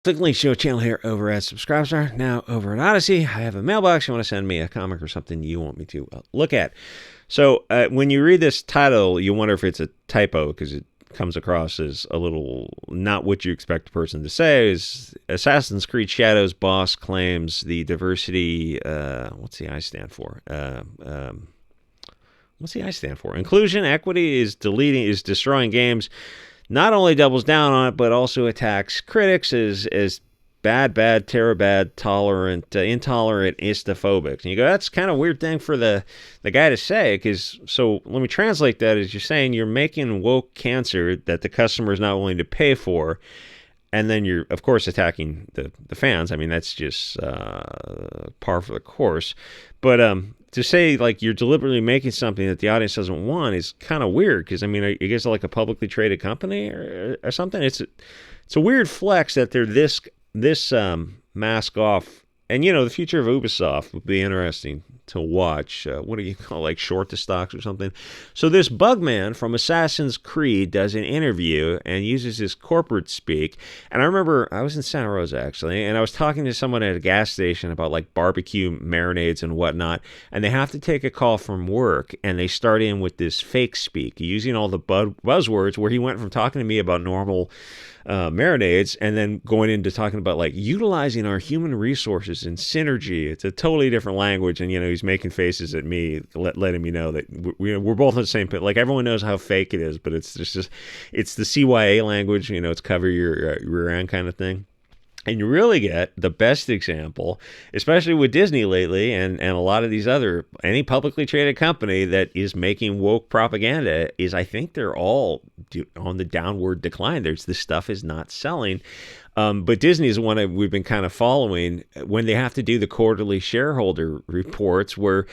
Click the link show channel here over at SubScribestar. Now over at Odyssey, I have a mailbox. You want to send me a comic or something you want me to look at. So when you read this title, you wonder if it's a typo because it comes across as a little not what you expect a person to say. Is Assassin's Creed Shadows boss claims the diversity, what's the I stand for? What's the I stand for? Inclusion, equity is destroying games. Not only doubles down on it, but also attacks critics as bad, terror bad, tolerant, intolerant, istophobic. And you go, that's kind of a weird thing for the guy to say, because, so let me translate that as you're saying you're making woke cancer that the customer is not willing to pay for, and then you're, of course, attacking the fans. I mean, that's just par for the course. But to say like you're deliberately making something that the audience doesn't want is kind of weird, because I mean, are you guys like a publicly traded company or something? It's a weird flex that they're this mask off. And you know, the future of Ubisoft would be interesting to watch. What do you call, like, short the stocks or something? So this Bugman from Assassin's Creed does an interview and uses his corporate speak. And I remember I was in Santa Rosa, actually, and I was talking to someone at a gas station about like barbecue marinades and whatnot. And they have to take a call from work, and they start in with this fake speak using all the buzzwords, where he went from talking to me about normal marinades and then going into talking about like utilizing our human resources and synergy. It's a totally different language, and you know, he's making faces at me, letting me know that we're both on the same pit. Like, everyone knows how fake it is, but it's just it's the CYA language, you know, it's cover your rear end kind of thing. And you really get the best example, especially with Disney lately, and a lot of these other, any publicly traded company that is making woke propaganda, is I think they're all on the downward decline. This stuff is not selling. But Disney is one we've been kind of following when they have to do the quarterly shareholder reports, where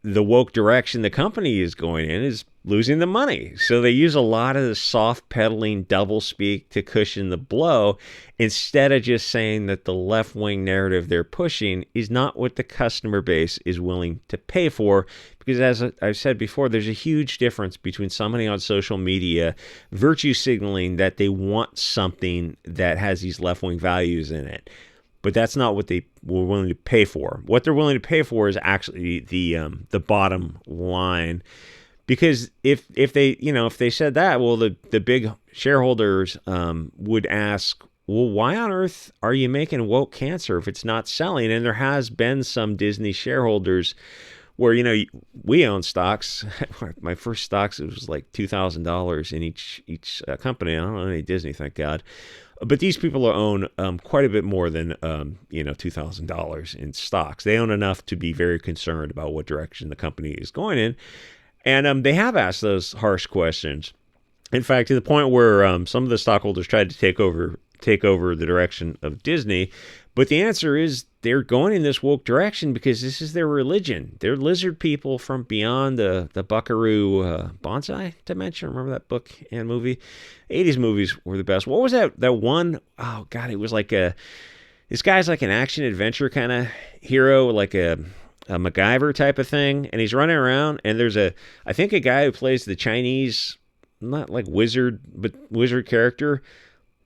the woke direction the company is going in is losing the money. So they use a lot of the soft pedaling double speak to cushion the blow, instead of just saying that the left-wing narrative they're pushing is not what the customer base is willing to pay for. Because as I've said before, there's a huge difference between somebody on social media virtue signaling that they want something that has these left-wing values in it, but that's not what they were willing to pay for. What they're willing to pay for is actually the bottom line. Because if they said that, well, the big shareholders would ask, well, why on earth are you making woke cancer if it's not selling? And there has been some Disney shareholders where, you know, we own stocks. My first stocks, it was like $2,000 in each company. I don't own any Disney, thank God. But these people own quite a bit more than $2,000 in stocks. They own enough to be very concerned about what direction the company is going in. And they have asked those harsh questions. In fact, to the point where some of the stockholders tried to take over the direction of Disney. But the answer is they're going in this woke direction because this is their religion. They're lizard people from beyond the buckaroo bonsai dimension. Remember that book and movie? 80s movies were the best. What was that one? Oh, God, it was like this guy's like an action adventure kind of hero, like a MacGyver type of thing, and he's running around, and there's I think a guy who plays the Chinese, not like wizard character,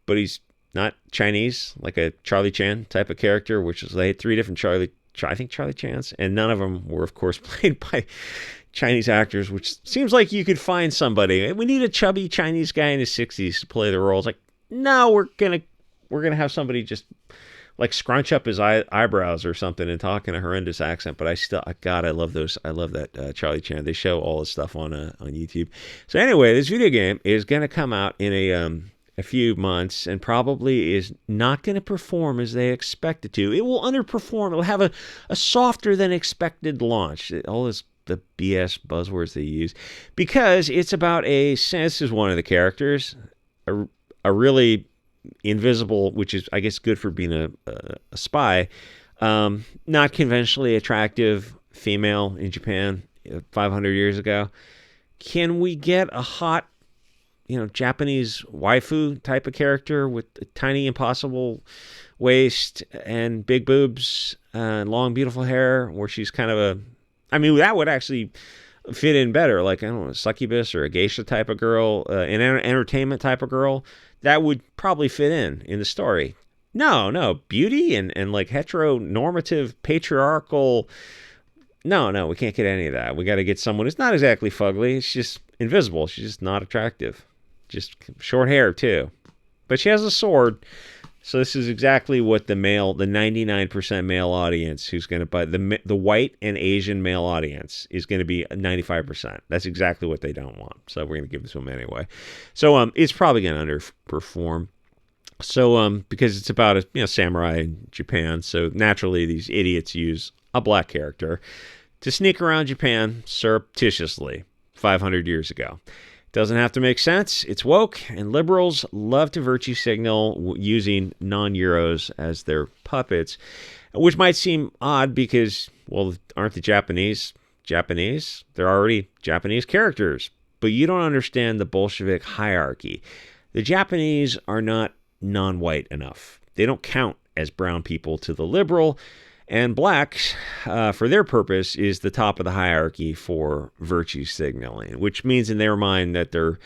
but he's not Chinese, like a Charlie Chan type of character, which is, they had three different Charlie Chans, and none of them were, of course, played by Chinese actors, which seems like you could find somebody. We need a chubby Chinese guy in his 60s to play the role. It's like, no, we're gonna have somebody just like scrunch up his eyebrows or something and talk in a horrendous accent. But I love those. I love that Charlie Chan. They show all his stuff on YouTube. So anyway, this video game is going to come out in a few months and probably is not going to perform as they expect it to. It will underperform. It will have a softer than expected launch. All the BS buzzwords they use, because it's about this is one of the characters, a really invisible, which is, I guess, good for being a spy, not conventionally attractive female in Japan 500 years ago. Can we get a hot, Japanese waifu type of character with a tiny impossible waist and big boobs and long beautiful hair, where she's kind of that would actually fit in better, like, I don't know, a succubus or a geisha type of girl, an entertainment type of girl. That would probably fit in the story. No, beauty and like heteronormative patriarchal. No, we can't get any of that. We got to get someone who's not exactly fugly. She's just invisible. She's just not attractive. Just short hair too, but she has a sword. So this is exactly what the 99% male audience who's going to buy the white and Asian male audience is going to be 95%. That's exactly what they don't want. So we're going to give this to them anyway. So it's probably going to underperform. So because it's about a samurai in Japan, so naturally these idiots use a black character to sneak around Japan surreptitiously 500 years ago. Doesn't have to make sense. It's woke, and liberals love to virtue signal using non-Euros as their puppets, which might seem odd because, well, aren't the Japanese? They're already Japanese characters. But you don't understand the Bolshevik hierarchy. The Japanese are not non-white enough. They don't count as brown people to the liberal. And blacks, for their purpose, is the top of the hierarchy for virtue signaling, which means in their mind that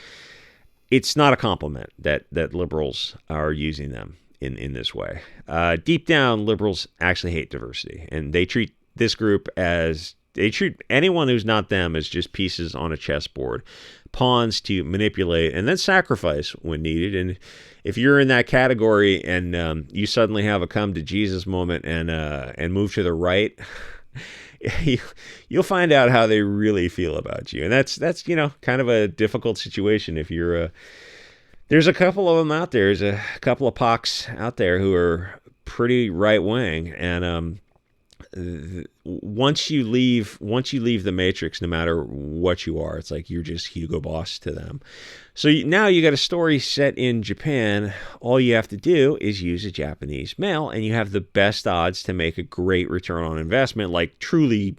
it's not a compliment that liberals are using them in this way. Deep down, liberals actually hate diversity, and they treat this group they treat anyone who's not them as just pieces on a chessboard, pawns to manipulate and then sacrifice when needed. And if you're in that category and you suddenly have a come to Jesus moment and move to the right, you'll find out how they really feel about you. And that's kind of a difficult situation if you're there's a couple of them out there. There's a couple of pox out there who are pretty right wing, and once you leave the matrix, no matter what you are, it's like you're just Hugo Boss to them. So now you got a story set in Japan. All you have to do is use a Japanese male, and you have the best odds to make a great return on investment, like truly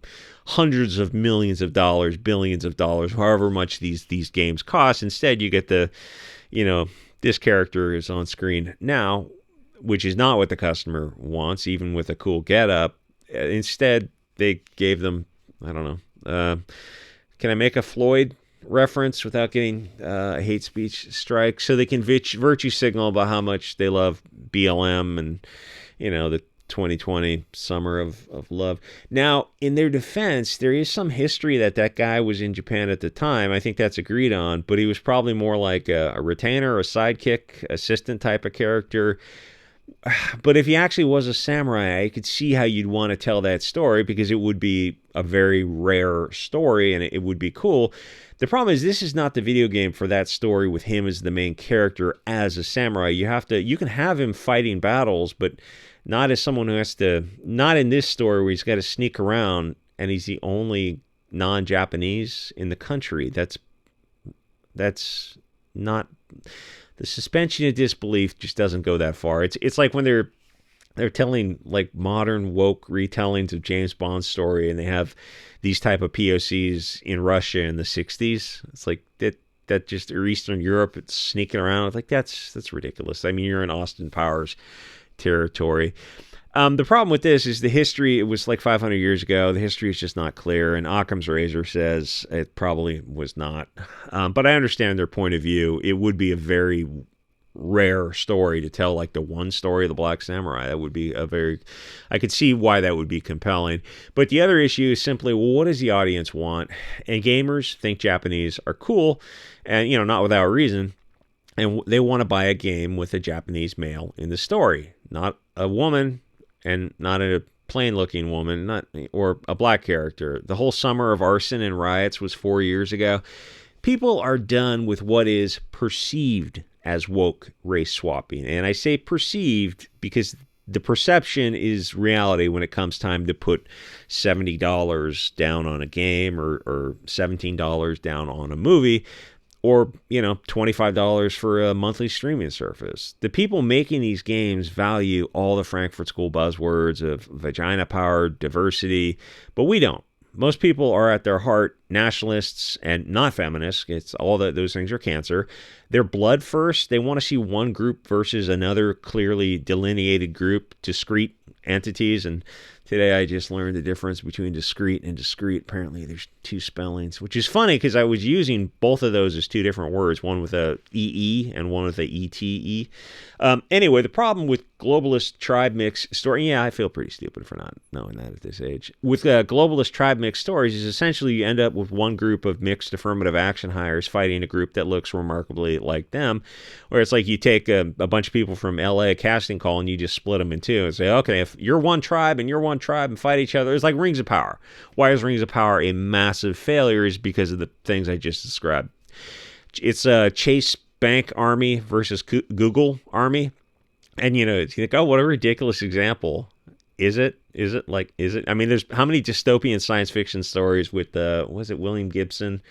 hundreds of millions of dollars, billions of dollars, however much these games cost. Instead, you get this character is on screen now, which is not what the customer wants, even with a cool getup. Instead, they gave them, I don't know, can I make a Floyd reference without getting a hate speech strike? So they can virtue signal about how much they love BLM and, the 2020 summer of love. Now, in their defense, there is some history that guy was in Japan at the time. I think that's agreed on, but he was probably more like a retainer, a sidekick, assistant type of character. But if he actually was a samurai, I could see how you'd want to tell that story because it would be a very rare story and it would be cool. The problem is this is not the video game for that story with him as the main character as a samurai. You can have him fighting battles, but not as someone who has to, not in this story where he's got to sneak around and he's the only non-Japanese in the country. That's not... The suspension of disbelief just doesn't go that far. It's like when they're telling like modern woke retellings of James Bond's story, and they have these type of POCs in Russia in the 60s. It's like that just, or Eastern Europe, it's sneaking around. It's like that's ridiculous. I mean, you're in Austin Powers territory. The problem with this is the history. It was like 500 years ago. The history is just not clear, and Occam's razor says it probably was not. But I understand their point of view. It would be a very rare story to tell, like the one story of the Black Samurai. That would be I could see why that would be compelling. But the other issue is simply, well, what does the audience want? And gamers think Japanese are cool, and not without reason. And they want to buy a game with a Japanese male in the story, not a woman. And not a plain-looking woman, or a black character. The whole summer of arson and riots was 4 years ago. People are done with what is perceived as woke race swapping. And I say perceived because the perception is reality when it comes time to put $70 down on a game or $17 down on a movie. Or, $25 for a monthly streaming service. The people making these games value all the Frankfurt School buzzwords of vagina-powered diversity, but we don't. Most people are at their heart nationalists and not feminists. It's all those things are cancer. They're blood first. They want to see one group versus another clearly delineated group, discrete entities, and Today I just learned the difference between discrete and discrete. Apparently there's two spellings, which is funny because I was using both of those as two different words, one with a EE and one with a ETE. Anyway, the problem with globalist tribe mix story, yeah, I feel pretty stupid for not knowing that at this age. With globalist tribe mix stories is essentially you end up with one group of mixed affirmative action hires fighting a group that looks remarkably like them, where it's like you take a bunch of people from LA casting call and you just split them in two and say, okay, if you're one tribe and you're one tribe and fight each other, it's like Rings of Power. Why is Rings of Power a massive failure? Is because of the things I just described. It's a Chase Bank army versus Google army. And, you think, oh, what a ridiculous example. Is it? I mean, there's how many dystopian science fiction stories with, was it William Gibson,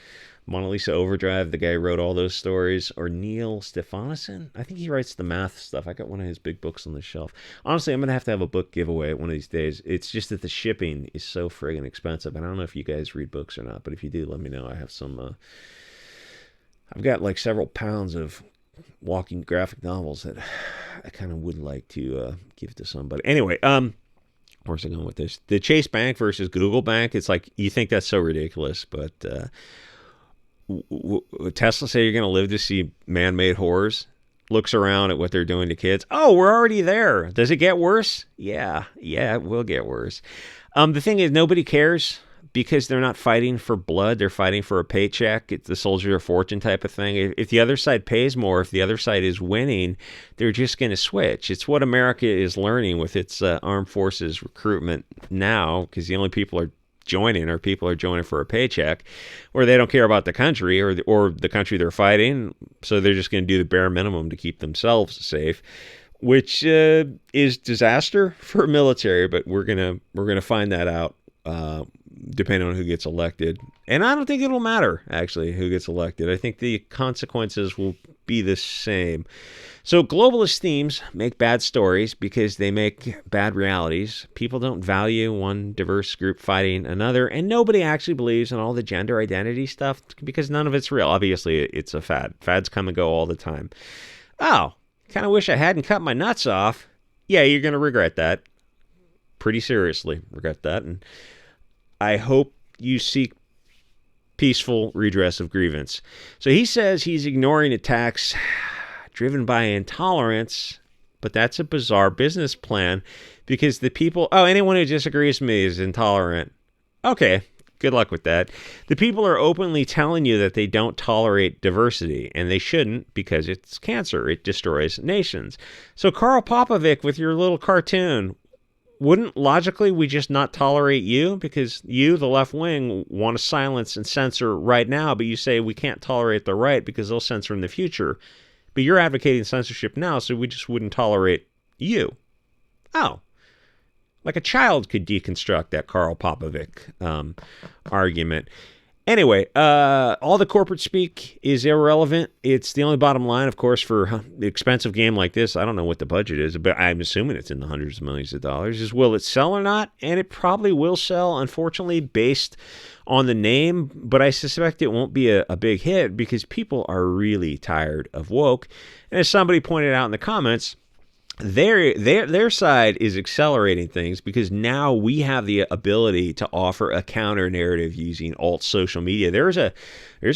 Mona Lisa Overdrive, the guy who wrote all those stories, or Neil Stephenson? I think he writes the math stuff. I got one of his big books on the shelf. Honestly, I'm going to have a book giveaway one of these days. It's just that the shipping is so friggin' expensive. And I don't know if you guys read books or not, but if you do, let me know. I have some, I've got like several pounds of walking graphic novels that I kind of would like to give to somebody. Anyway, where's I going with this? The Chase Bank versus Google Bank. It's like, you think that's so ridiculous, but Tesla say you're going to live to see man-made horrors. Looks around at what they're doing to kids. Oh, we're already there. Does it get worse? Yeah, it will get worse. The thing is, nobody cares because they're not fighting for blood. They're fighting for a paycheck. It's the soldier of fortune type of thing. If the other side pays more, if the other side is winning, they're just going to switch. It's what America is learning with its armed forces recruitment now, because the only people are joining for a paycheck, or they don't care about the country or the country they're fighting, so they're just going to do the bare minimum to keep themselves safe, which is disaster for military. But we're gonna find that out depending on who gets elected, and I don't think it'll matter actually who gets elected. I think the consequences will be the same. So globalist themes make bad stories because they make bad realities. People don't value one diverse group fighting another, and nobody actually believes in all the gender identity stuff because none of it's real. Obviously, it's a fad. Fads come and go all the time. Oh, kind of wish I hadn't cut my nuts off. Yeah, you're going to regret that. Pretty seriously regret that. And I hope you seek peaceful redress of grievance. So he says he's ignoring attacks driven by intolerance, but that's a bizarre business plan because the people, anyone who disagrees with me is intolerant. Okay, good luck with that. The people are openly telling you that they don't tolerate diversity, and they shouldn't because it's cancer. It destroys nations. So Karl Popovic with your little cartoon, wouldn't logically we just not tolerate you because you, the left wing, want to silence and censor right now, but you say we can't tolerate the right because they'll censor in the future. But you're advocating censorship now, so we just wouldn't tolerate you. Oh. Like a child could deconstruct that Karl Popovic argument. Anyway, all the corporate speak is irrelevant. It's the only bottom line, of course, for an expensive game like this. I don't know what the budget is, but I'm assuming it's in the hundreds of millions of dollars. Is will it sell or not? And it probably will sell, unfortunately, based on the name. But I suspect it won't be a big hit because people are really tired of woke. And as somebody pointed out in the comments, their side is accelerating things because now we have the ability to offer a counter narrative using alt social media. There's a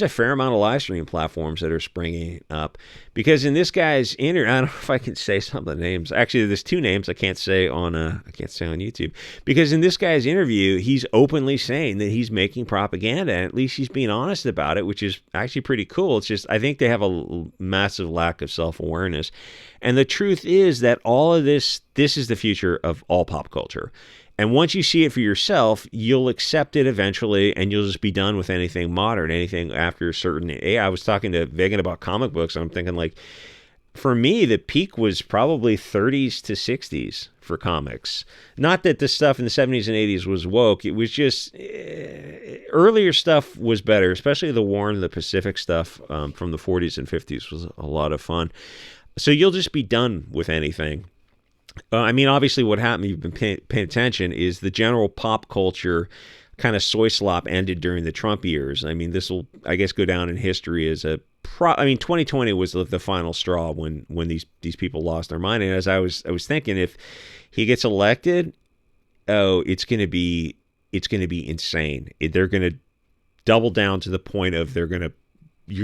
fair amount of live streaming platforms that are springing up because in this guy's I don't know if I can say some of the names. Actually, there's two names I can't say on YouTube because in this guy's interview, he's openly saying that he's making propaganda, and at least he's being honest about it, which is actually pretty cool. It's just I think they have a massive lack of self-awareness. And the truth is that all of this is the future of all pop culture. And once you see it for yourself, you'll accept it eventually, and you'll just be done with anything modern, anything after a certain age. I was talking to Vegan about comic books, and I'm thinking, like, for me, the peak was probably 30s to 60s for comics. Not that the stuff in the 70s and 80s was woke. It was just earlier stuff was better, especially the War in the Pacific stuff from the 40s and 50s was a lot of fun. So you'll just be done with anything. I mean, obviously what happened, you've been paying attention, is the general pop culture kind of soy slop ended during the Trump years. I mean, this will, I guess, go down in history as 2020 was the final straw when these people lost their mind. And as I was thinking, if he gets elected, oh, it's going to be insane. They're going to double down to the point of you're going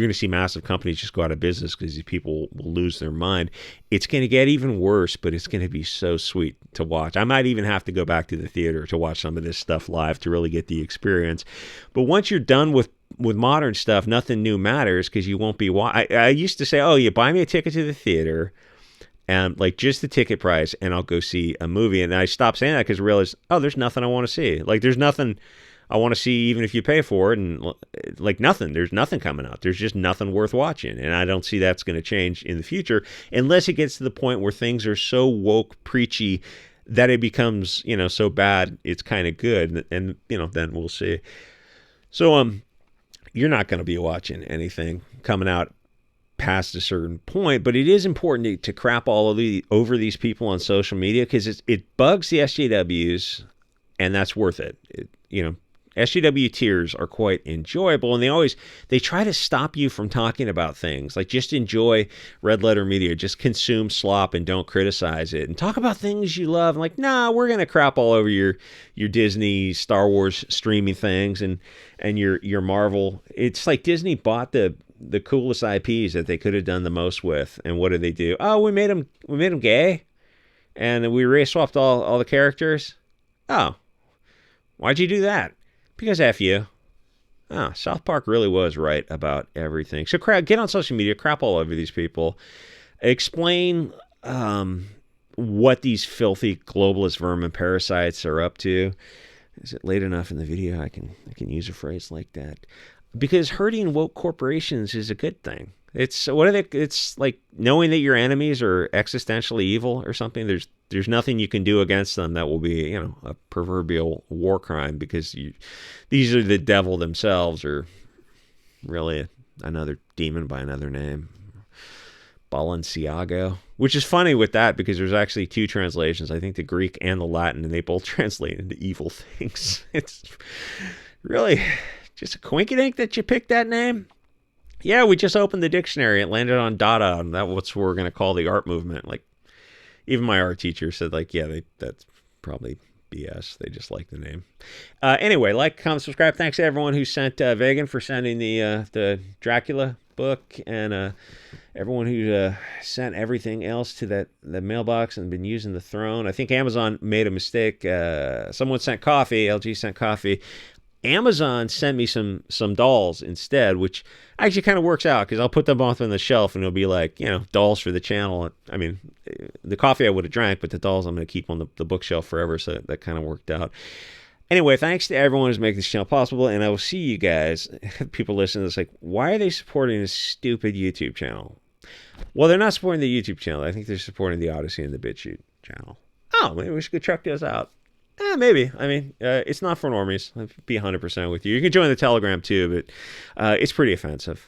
to see massive companies just go out of business because these people will lose their mind. It's going to get even worse, but it's going to be so sweet to watch. I might even have to go back to the theater to watch some of this stuff live to really get the experience. But once you're done with modern stuff, nothing new matters because you won't be. I used to say, oh, you buy me a ticket to the theater, and like just the ticket price, and I'll go see a movie. And I stopped saying that because I realized, oh, there's nothing I want to see. Like there's nothing I want to see even if you pay for it, and like nothing. There's nothing coming out. There's just nothing worth watching, and I don't see that's going to change in the future unless it gets to the point where things are so woke, preachy that it becomes, so bad it's kind of good, and then we'll see. So you're not going to be watching anything coming out past a certain point, but it is important to crap all over these people on social media because it bugs the SJWs, and that's worth it. SJW tiers are quite enjoyable, and they try to stop you from talking about things. Like, just enjoy red letter media, just consume slop and don't criticize it, and talk about things you love. And like, nah, we're gonna crap all over your Disney, Star Wars streaming things and your Marvel. It's like Disney bought the coolest IPs that they could have done the most with, and what did they do? Oh, we made them gay, and we race swapped all the characters. Oh, why'd you do that? Because F you. Oh, South Park really was right about everything. So get on social media, crap all over these people. Explain what these filthy globalist vermin parasites are up to. Is it late enough in the video I can use a phrase like that? Because hurting woke corporations is a good thing. It's like knowing that your enemies are existentially evil or something. There's nothing you can do against them that will be, a proverbial war crime, because these are the devil themselves, or really another demon by another name, Balenciago. Which is funny with that because there's actually two translations. I think the Greek and the Latin, and they both translate into evil things. It's really just a coinkydink that you picked that name. Yeah, we just opened the dictionary. It landed on Dada, and that's what we're going to call the art movement. Like, even my art teacher said, like, yeah, that's probably BS. They just like the name. Anyway, like, comment, subscribe. Thanks to everyone who sent Vegan for sending the Dracula book, and everyone who sent everything else to the mailbox and been using the throne. I think Amazon made a mistake. Someone sent coffee. LG sent coffee. Amazon sent me some dolls instead, which actually kind of works out because I'll put them both on the shelf and it'll be like, dolls for the channel. I mean, the coffee I would have drank, but the dolls I'm going to keep on the bookshelf forever. So that kind of worked out. Anyway, thanks to everyone who's making this channel possible. And I will see you guys, people listening to this, like, why are they supporting this stupid YouTube channel? Well, they're not supporting the YouTube channel. I think they're supporting the Odyssey and the BitChute channel. Oh, maybe we should go check those out. Maybe. I mean, it's not for normies. I'll be 100% with you. You can join the Telegram too, but it's pretty offensive.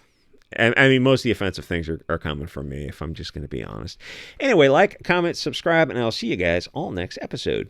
And I mean, most of the offensive things are coming from me, if I'm just going to be honest. Anyway, like, comment, subscribe, and I'll see you guys all next episode.